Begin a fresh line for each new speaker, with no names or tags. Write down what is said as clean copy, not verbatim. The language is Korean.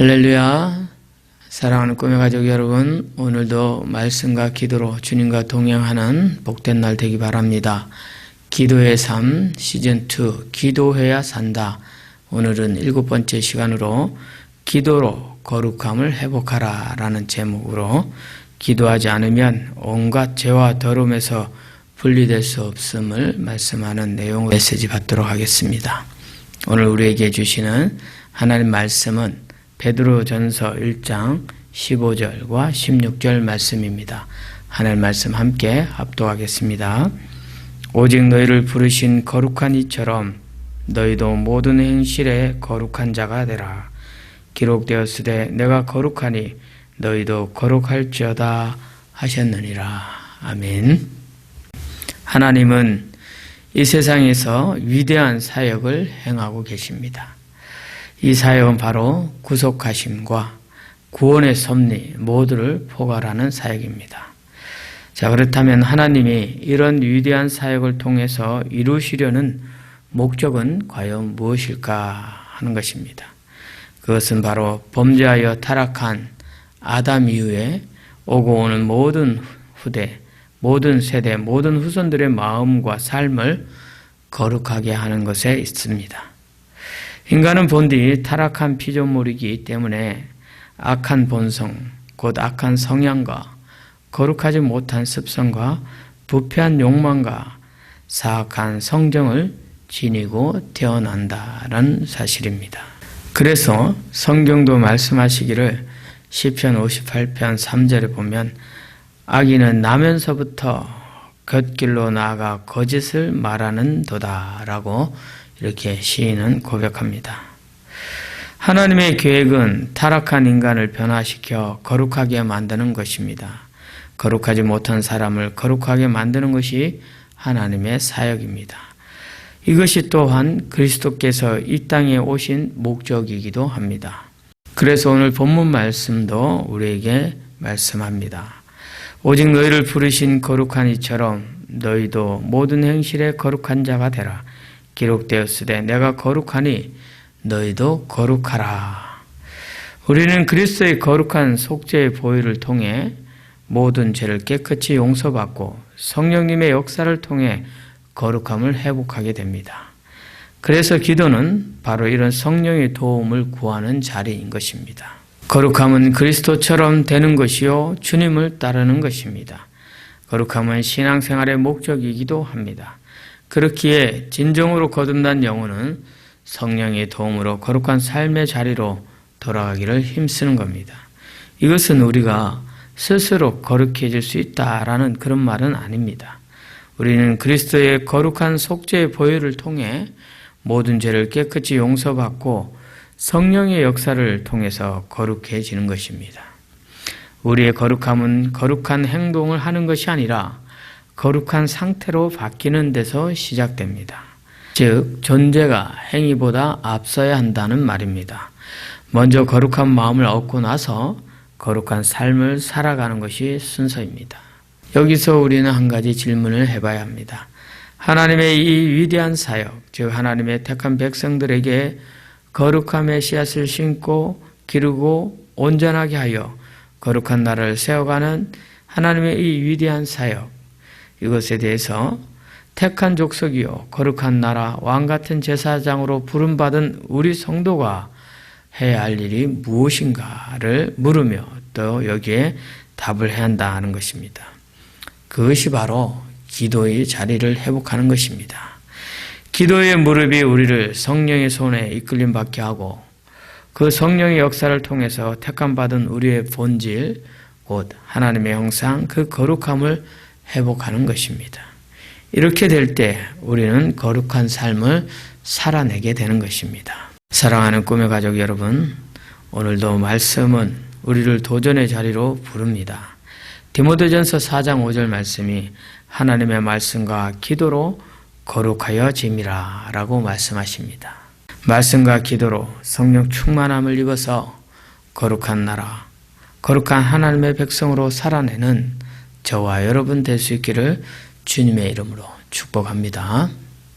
할렐루야. 사랑하는 꿈의 가족 여러분, 오늘도 말씀과 기도로 주님과 동행하는 복된 날 되기 바랍니다. 기도의 삶 시즌2 기도해야 산다. 오늘은 7번째 시간으로 기도로 거룩함을 회복하라 라는 제목으로 기도하지 않으면 온갖 죄와 더러움에서 분리될 수 없음을 말씀하는 내용의 메시지 받도록 하겠습니다. 오늘 우리에게 주시는 하나님 말씀은 베드로전서 1장 15절과 16절 말씀입니다. 하나님 말씀 함께 합독하겠습니다. 오직 너희를 부르신 거룩한 이처럼 너희도 모든 행실에 거룩한 자가 되라. 기록되었으되 내가 거룩하니 너희도 거룩할지어다 하셨느니라. 아멘. 하나님은 이 세상에서 위대한 사역을 행하고 계십니다. 이 사역은 바로 구속하심과 구원의 섭리 모두를 포괄하는 사역입니다. 자, 그렇다면 하나님이 이런 위대한 사역을 통해서 이루시려는 목적은 과연 무엇일까 하는 것입니다. 그것은 바로 범죄하여 타락한 아담 이후에 오고 오는 모든 후대, 모든 세대, 모든 후손들의 마음과 삶을 거룩하게 하는 것에 있습니다. 인간은 본디 타락한 피조물이기 때문에 악한 본성, 곧 악한 성향과 거룩하지 못한 습성과 부패한 욕망과 사악한 성정을 지니고 태어난다는 사실입니다. 그래서 성경도 말씀하시기를 시편 58편 3절에 보면 악인은 나면서부터 곁길로 나아가 거짓을 말하는 도다라고 이렇게 시인은 고백합니다. 하나님의 계획은 타락한 인간을 변화시켜 거룩하게 만드는 것입니다. 거룩하지 못한 사람을 거룩하게 만드는 것이 하나님의 사역입니다. 이것이 또한 그리스도께서 이 땅에 오신 목적이기도 합니다. 그래서 오늘 본문 말씀도 우리에게 말씀합니다. 오직 너희를 부르신 거룩한 이처럼 너희도 모든 행실에 거룩한 자가 되라. 기록되었으되 내가 거룩하니 너희도 거룩하라. 우리는 그리스도의 거룩한 속죄의 보혈을 통해 모든 죄를 깨끗이 용서받고 성령님의 역사를 통해 거룩함을 회복하게 됩니다. 그래서 기도는 바로 이런 성령의 도움을 구하는 자리인 것입니다. 거룩함은 그리스도처럼 되는 것이요 주님을 따르는 것입니다. 거룩함은 신앙생활의 목적이기도 합니다. 그렇기에 진정으로 거듭난 영혼은 성령의 도움으로 거룩한 삶의 자리로 돌아가기를 힘쓰는 겁니다. 이것은 우리가 스스로 거룩해질 수 있다라는 그런 말은 아닙니다. 우리는 그리스도의 거룩한 속죄의 보혈을 통해 모든 죄를 깨끗이 용서받고 성령의 역사를 통해서 거룩해지는 것입니다. 우리의 거룩함은 거룩한 행동을 하는 것이 아니라 거룩한 상태로 바뀌는 데서 시작됩니다. 즉, 존재가 행위보다 앞서야 한다는 말입니다. 먼저 거룩한 마음을 얻고 나서 거룩한 삶을 살아가는 것이 순서입니다. 여기서 우리는 한 가지 질문을 해봐야 합니다. 하나님의 이 위대한 사역, 즉 하나님의 택한 백성들에게 거룩함의 씨앗을 심고 기르고 온전하게 하여 거룩한 나라를 세워가는 하나님의 이 위대한 사역, 이것에 대해서 택한 족속이요 거룩한 나라 왕같은 제사장으로 부름받은 우리 성도가 해야 할 일이 무엇인가를 물으며 또 여기에 답을 해야 한다는 것입니다. 그것이 바로 기도의 자리를 회복하는 것입니다. 기도의 무릎이 우리를 성령의 손에 이끌림 받게 하고 그 성령의 역사를 통해서 택함받은 우리의 본질, 곧 하나님의 형상, 그 거룩함을 회복하는 것입니다. 이렇게 될 때 우리는 거룩한 삶을 살아내게 되는 것입니다. 사랑하는 꿈의 가족 여러분, 오늘도 말씀은 우리를 도전의 자리로 부릅니다. 디모데전서 4장 5절 말씀이 하나님의 말씀과 기도로 거룩하여 짐이라 라고 말씀하십니다. 말씀과 기도로 성령 충만함을 입어서 거룩한 나라, 거룩한 하나님의 백성으로 살아내는 저와 여러분 될 수 있기를 주님의 이름으로 축복합니다.